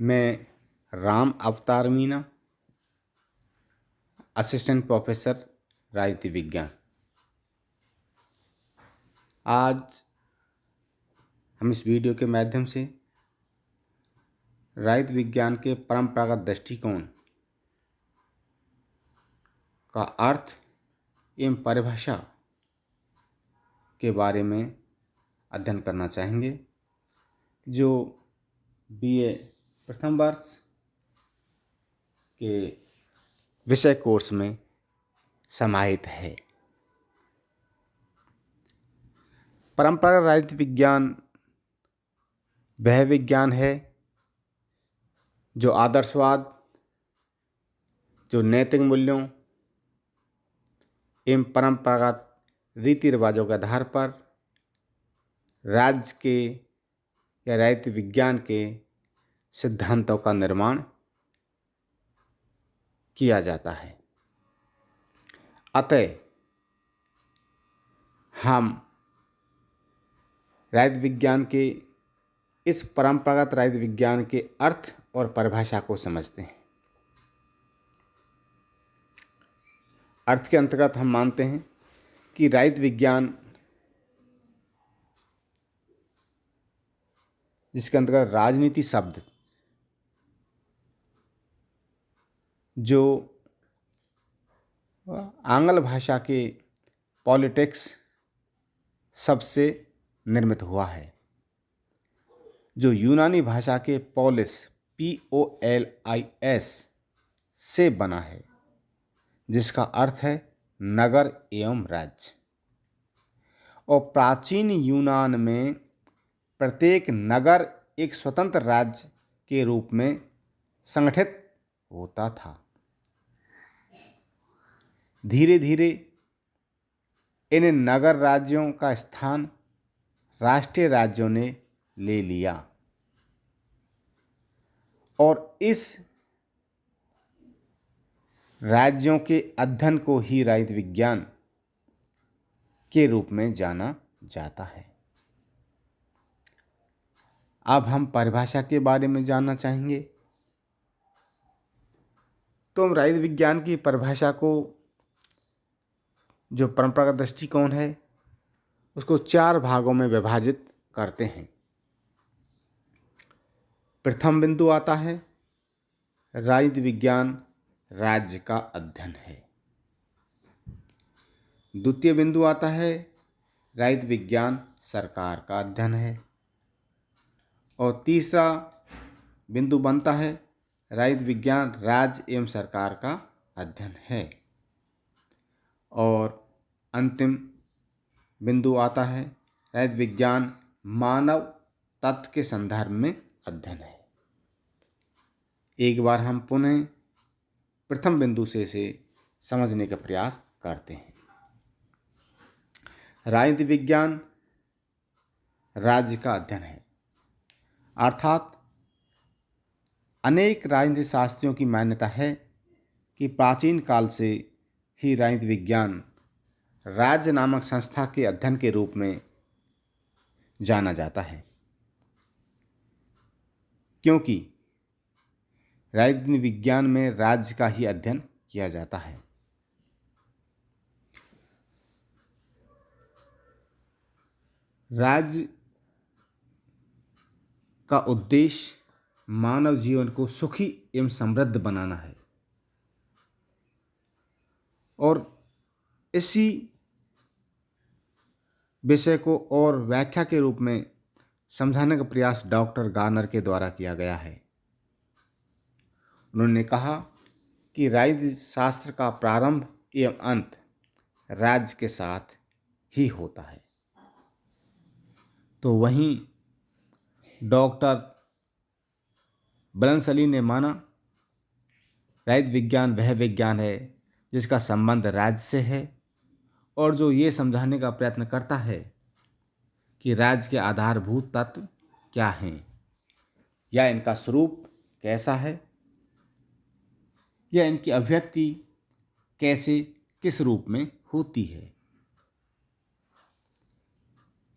मैं राम अवतार Meena, assistant professor राजनीति विज्ञान। आज हम इस वीडियो के माध्यम से राजनीति विज्ञान के परंपरागत दृष्टिकोण का अर्थ एवं परिभाषा के बारे में अध्ययन करना चाहेंगे, जो बीए प्रथम वर्ष के विषय कोर्स में समाहित है। परंपरागत राजनीति विज्ञान वह विज्ञान है जो आदर्शवाद, जो नैतिक मूल्यों एवं परंपरागत रीति रिवाजों के आधार पर राज्य के या राजनीति विज्ञान के सिद्धांतों का निर्माण किया जाता है। अतः हम राजनीति विज्ञान के इस परंपरागत राजनीति विज्ञान के अर्थ और परिभाषा को समझते हैं। अर्थ के अंतर्गत हम मानते हैं कि राजनीति विज्ञान, जिसके अंतर्गत राजनीति शब्द जो आंग्ल भाषा के पॉलिटिक्स शब्द से निर्मित हुआ है, जो यूनानी भाषा के पोलिस POLIS से बना है, जिसका अर्थ है नगर एवं राज्य। और प्राचीन यूनान में प्रत्येक नगर एक स्वतंत्र राज्य के रूप में संगठित होता था। धीरे धीरे इन नगर राज्यों का स्थान राष्ट्रीय राज्यों ने ले लिया और इस राज्यों के अध्ययन को ही राजनीति विज्ञान के रूप में जाना जाता है। अब हम परिभाषा के बारे में जानना चाहेंगे। तो हम राजनीति विज्ञान की परिभाषा को, जो परंपरागत दृष्टिकोण है, उसको 4 भागों में विभाजित करते हैं। प्रथम बिंदु आता है राजनीति विज्ञान राज्य का अध्ययन है। द्वितीय बिंदु आता है राजनीति विज्ञान सरकार का अध्ययन है। और तीसरा बिंदु बनता है राजनीति विज्ञान राज्य एवं सरकार का अध्ययन है। और अंतिम बिंदु आता है राजनीति विज्ञान मानव तत्व के संदर्भ में अध्ययन है। एक बार हम पुनः प्रथम बिंदु से इसे समझने का प्रयास करते हैं। राजनीति विज्ञान राज्य का अध्ययन है, अर्थात अनेक राजनीति शास्त्रियों की मान्यता है कि प्राचीन काल से ही राजनीति विज्ञान राज्य नामक संस्था के अध्ययन के रूप में जाना जाता है, क्योंकि राजनीति विज्ञान में राज्य का ही अध्ययन किया जाता है। राज्य का उद्देश्य मानव जीवन को सुखी एवं समृद्ध बनाना है और इसी विषय को और व्याख्या के रूप में समझाने का प्रयास डॉक्टर गार्नर के द्वारा किया गया है। उन्होंने कहा कि राजनीति शास्त्र का प्रारंभ एवं अंत राज्य के साथ ही होता है। तो वहीं डॉक्टर बर्नसली ने माना राजनीति विज्ञान वह विज्ञान है जिसका संबंध राज्य से है और जो ये समझाने का प्रयत्न करता है कि राज्य के आधारभूत तत्व क्या हैं या इनका स्वरूप कैसा है या इनकी अभिव्यक्ति कैसे किस रूप में होती है।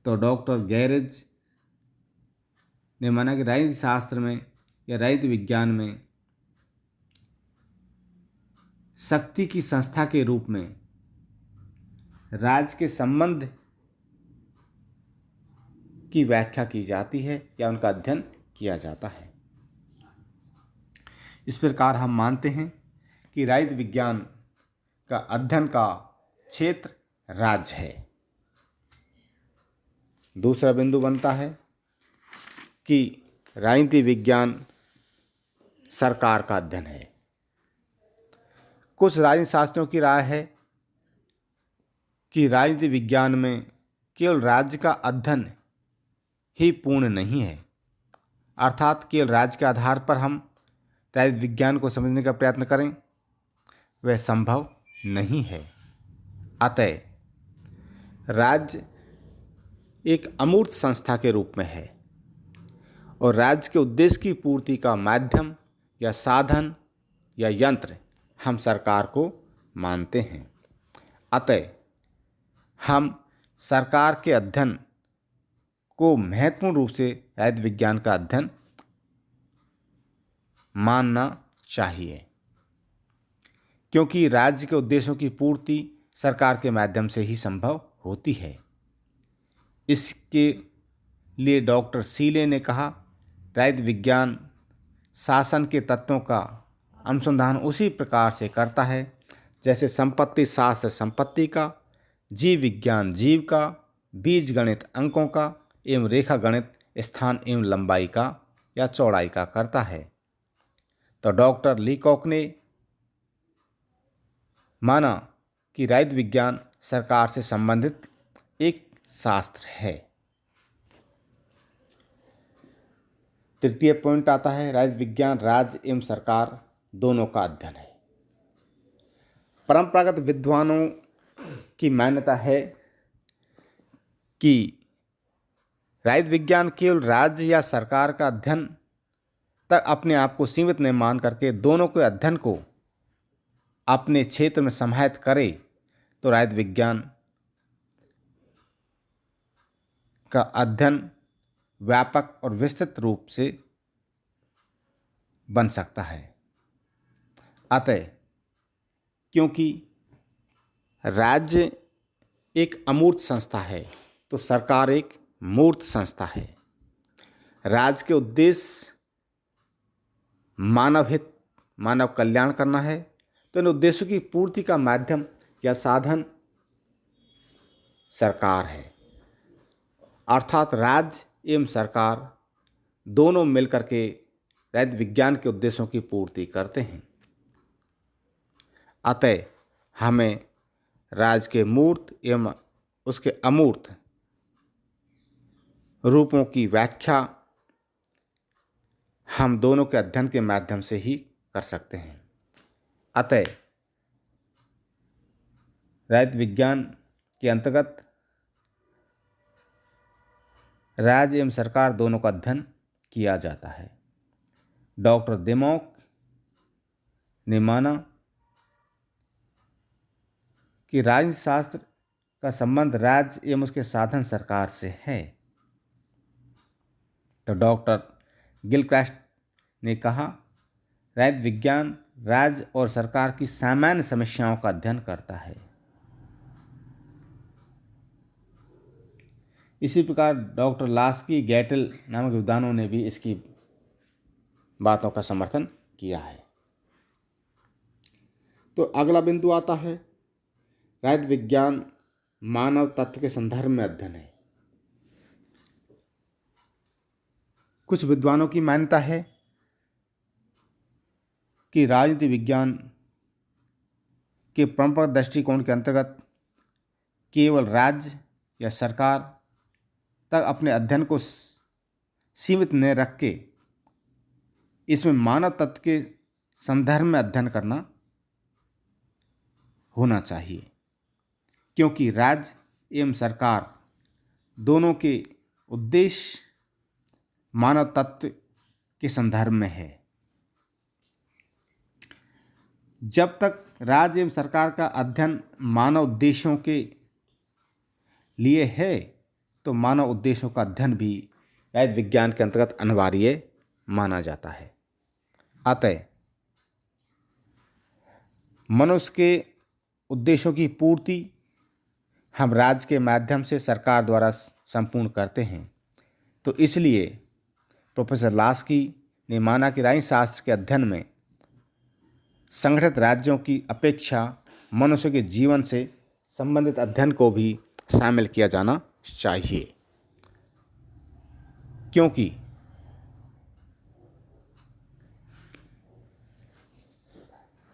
तो डॉक्टर गैरेज ने माना कि राजनीति शास्त्र में या राजनीति विज्ञान में शक्ति की संस्था के रूप में राज्य के संबंध की व्याख्या की जाती है या उनका अध्ययन किया जाता है। इस प्रकार हम मानते हैं कि राजनीति विज्ञान का अध्ययन का क्षेत्र राज्य है। दूसरा बिंदु बनता है कि राजनीति विज्ञान सरकार का अध्ययन है। कुछ राजनीति शास्त्रियों की राय है कि राजनीति विज्ञान में केवल राज्य का अध्ययन ही पूर्ण नहीं है, अर्थात केवल राज्य के आधार पर हम राजनीति विज्ञान को समझने का प्रयत्न करें वह संभव नहीं है। अतः राज्य एक अमूर्त संस्था के रूप में है और राज्य के उद्देश्य की पूर्ति का माध्यम या साधन या यंत्र हम सरकार को मानते हैं। अतः हम सरकार के अध्ययन को महत्वपूर्ण रूप से राजनीति विज्ञान का अध्ययन मानना चाहिए, क्योंकि राज्य के उद्देश्यों की पूर्ति सरकार के माध्यम से ही संभव होती है। इसके लिए डॉक्टर सीले ने कहा, राजनीति विज्ञान शासन के तत्वों का अनुसंधान उसी प्रकार से करता है जैसे संपत्ति शास्त्र संपत्ति का, जीव विज्ञान जीव का, बीज गणित अंकों का एवं रेखा गणित स्थान एवं लंबाई का या चौड़ाई का करता है। तो डॉक्टर लीकॉक ने माना कि राजनीति विज्ञान सरकार से संबंधित एक शास्त्र है। तृतीय पॉइंट आता है, राजनीति विज्ञान राज्य एवं सरकार दोनों का अध्ययन है। परंपरागत विद्वानों की मान्यता है कि राजनीति विज्ञान केवल राज्य या सरकार का अध्ययन तक अपने आप को सीमित न मान करके दोनों के अध्ययन को अपने क्षेत्र में समाहित करे तो राजनीति विज्ञान का अध्ययन व्यापक और विस्तृत रूप से बन सकता है। अतः क्योंकि राज्य एक अमूर्त संस्था है तो सरकार एक मूर्त संस्था है। राज्य के उद्देश्य मानव हित मानव कल्याण करना है, तो इन उद्देश्यों की पूर्ति का माध्यम या साधन सरकार है। अर्थात राज्य एवं सरकार दोनों मिलकर के राजनीति विज्ञान के उद्देश्यों की पूर्ति करते हैं। अतः हमें राज्य के मूर्त एवं उसके अमूर्त रूपों की व्याख्या हम दोनों के अध्ययन के माध्यम से ही कर सकते हैं। अतः राजनीति विज्ञान के अंतर्गत राज्य एवं सरकार दोनों का अध्ययन किया जाता है। डॉक्टर देमोक ने माना कि राजनीति शास्त्र का संबंध राज्य एवं उसके साधन सरकार से है। तो डॉक्टर गिलक्रास्ट ने कहा, राजनीति विज्ञान राज्य और सरकार की सामान्य समस्याओं का अध्ययन करता है। इसी प्रकार डॉक्टर लास्की गैटल नामक विद्वानों ने भी इसकी बातों का समर्थन किया है। तो अगला बिंदु आता है, राजनीति विज्ञान मानव तत्व के संदर्भ में अध्ययन है। कुछ विद्वानों की मान्यता है कि राजनीति विज्ञान के परंपरागत दृष्टिकोण के अंतर्गत केवल राज्य या सरकार तक अपने अध्ययन को सीमित न रख के इसमें मानव तत्व के संदर्भ में अध्ययन करना होना चाहिए, क्योंकि राज्य एवं सरकार दोनों के उद्देश्य मानव तत्व के संदर्भ में है। जब तक राज्य एवं सरकार का अध्ययन मानव उद्देश्यों के लिए है तो मानव उद्देश्यों का अध्ययन भी राजनीति विज्ञान के अंतर्गत अनिवार्य माना जाता है। अतः मनुष्य के उद्देश्यों की पूर्ति हम राज्य के माध्यम से सरकार द्वारा संपूर्ण करते हैं। तो इसलिए प्रोफेसर लास्की ने माना कि राजनीति शास्त्र के अध्ययन में संगठित राज्यों की अपेक्षा मनुष्य के जीवन से संबंधित अध्ययन को भी शामिल किया जाना चाहिए, क्योंकि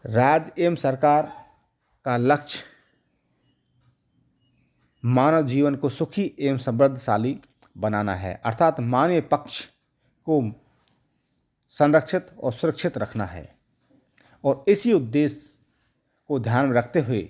राज्य एवं सरकार का लक्ष्य मानव जीवन को सुखी एवं समृद्धशाली बनाना है, अर्थात मानवीय पक्ष को संरक्षित और सुरक्षित रखना है। और इसी उद्देश्य को ध्यान में रखते हुए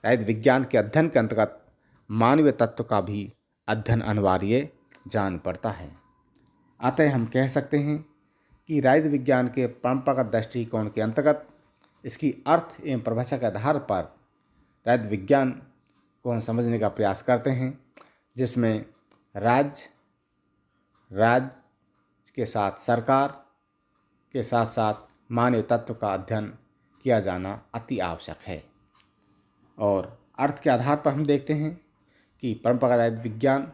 राजनीति विज्ञान के अध्ययन के अंतर्गत मानवीय तत्व का भी अध्ययन अनिवार्य जान पड़ता है। अतः हम कह सकते हैं कि राजनीति विज्ञान के परंपरागत दृष्टिकोण के अंतर्गत इसकी अर्थ एवं परिभाषा के आधार पर राजनीति विज्ञान को हम समझने का प्रयास करते हैं, जिसमें राज्य के साथ सरकार के साथ साथ मानवीय तत्व का अध्ययन किया जाना अति आवश्यक है। और अर्थ के आधार पर हम देखते हैं कि परंपरागत राजनीति विज्ञान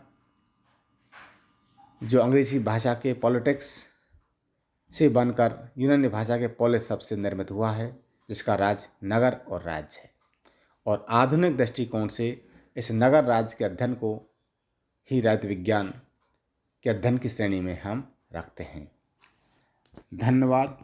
जो अंग्रेजी भाषा के पॉलिटिक्स से बनकर यूनानी भाषा के पोलिस शब्द से निर्मित हुआ है, जिसका राज्य नगर और राज्य है। और आधुनिक दृष्टिकोण से इस नगर राज्य के अध्ययन को ही राजनीति विज्ञान के अध्ययन की श्रेणी में हम रखते हैं। धन्यवाद।